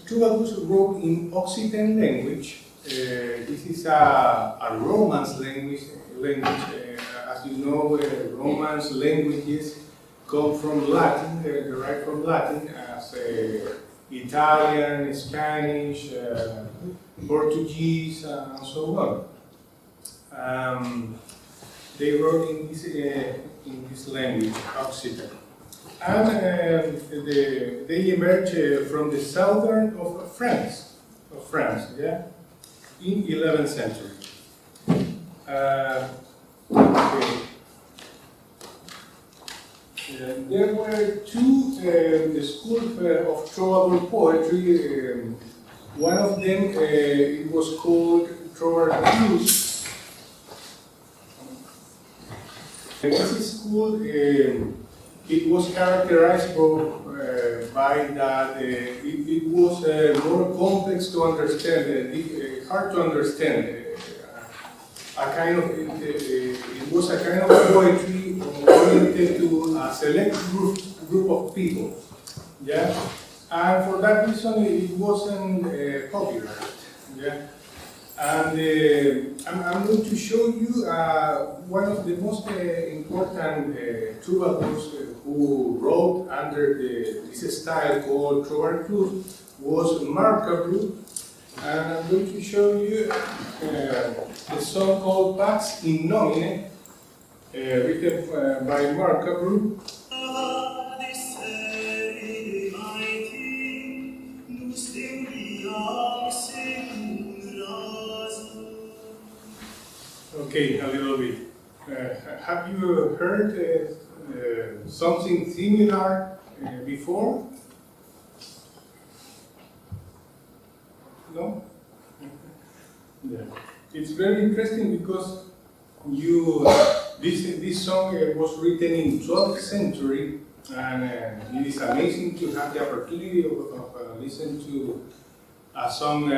Troubadours wrote in Occitan language. This is a Romance language. As you know, Romance languages come from Latin, derived from Latin, as Italian, Spanish, Portuguese, and so on. They wrote in this language, Occitan. And they emerged from the southern of France, yeah, in 11th century. Okay. There were two schools of troubadour poetry. One of them it was called Troubadours. This school it was characterized by that it was more complex to understand, hard to understand. It was a kind of poetry oriented to a select group of people. Yeah, and for that reason it wasn't popular. Yeah. And I'm going to show you one of the most important troubadours who wrote under this style called troubadours was Marcabru. And I'm going to show you the song called Pax in Nomine, written by Marcabru. Okay, a little bit. Have you heard something similar before? No? Yeah. It's very interesting because this song was written in 12th century, and it is amazing to have the opportunity of listening to a song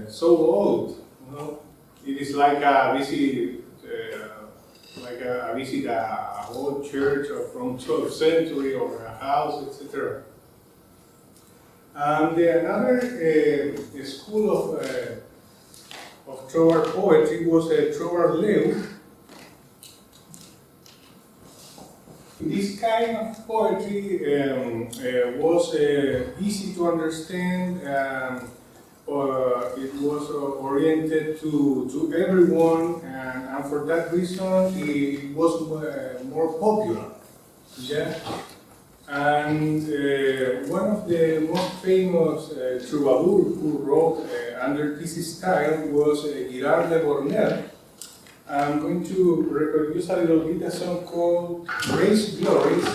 so old. You know? It is like a visit, a old church from 12th century or a house, etc. And another school of troubadour poetry was Troubadours. This kind of poetry was easy to understand. It was oriented to everyone, and for that reason it was more popular. Yeah? And one of the most famous troubadours who wrote under this style was Ricardo Parra. I'm going to reproduce a little bit a song called Grace Glories.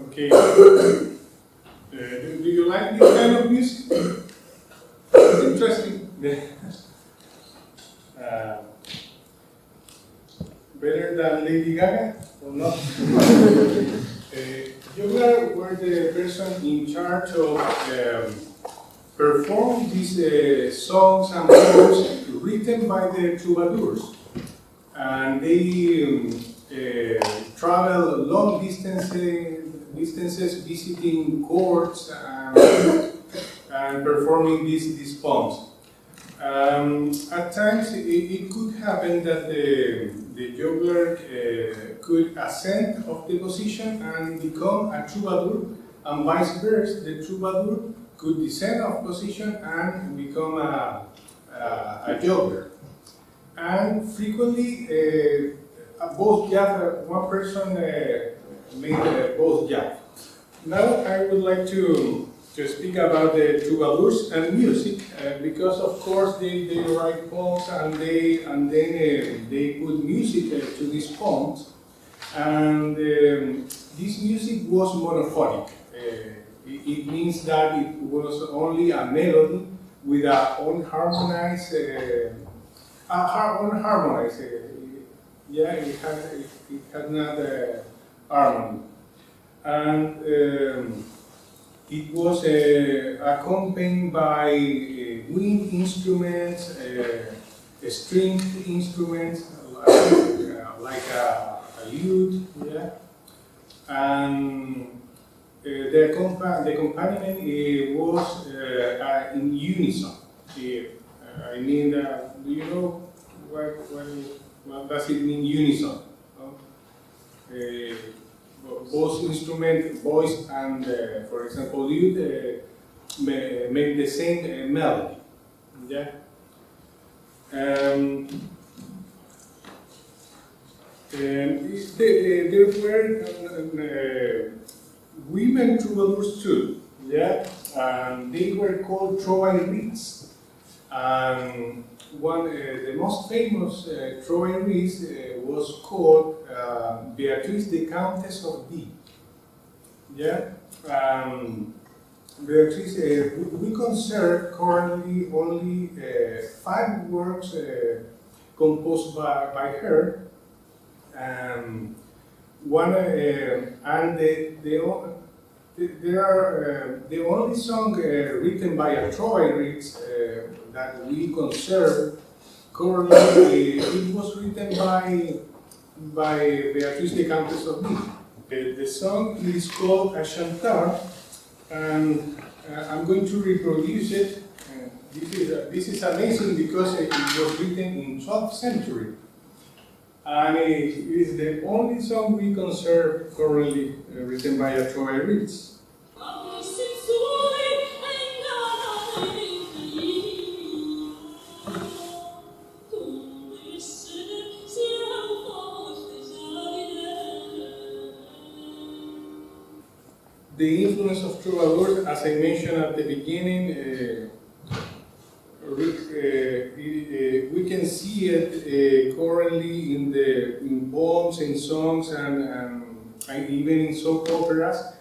Okay. Do you like this kind of music? It's interesting. Better than Lady Gaga or not? You were the person in charge of performing these songs and poems written by the troubadours, and they travel long distances visiting courts and performing these poems. At times it could happen that the juggler could ascend of the position and become a troubadour, and vice versa, the troubadour could descend of position and become a juggler. And frequently both jobs, one person made both jobs. Now I would like to speak about the troubadours and music, because of course they write poems and then they put music to these poems, and this music was monophonic. It means that it was only a melody with a unharmonized, yeah, it had not harmony. And It was accompanied by wind instruments, stringed instruments like a lute, yeah, and the accompaniment was in unison. I mean, do you know what does it mean, unison? No? Both instruments, voice and, for example, lute, make the same melody. Yeah. There were women troubadours too. Yeah, and they were called trovadores. And the most famous trovadores was called Beatrice, the Countess of D. Yeah, Beatrice, we conserve currently only 5 works composed by her. One and there are the only song written by a trovador that we conserve currently. It was written by Beatrice, the Countess of D. The song is called a chantar, and I'm going to reproduce it. This is amazing because it was written in 12th century. And it is the only song we conserve currently written by a trovador. The influence of troubadours, as I mentioned at the beginning, we can see it currently in poems, in songs, and even in soap operas.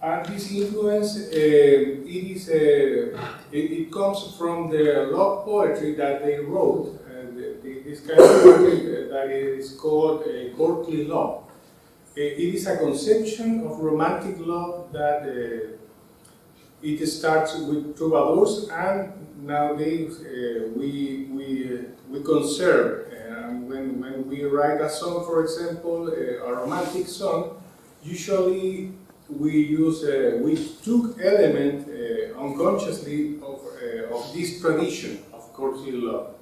And this influence, it comes from the love poetry that they wrote. This kind of poetry that is called courtly love. It is a conception of romantic love that it starts with troubadours, and nowadays we conserve. When we write a song, for example, a romantic song, usually we took element unconsciously of this tradition of courtly love.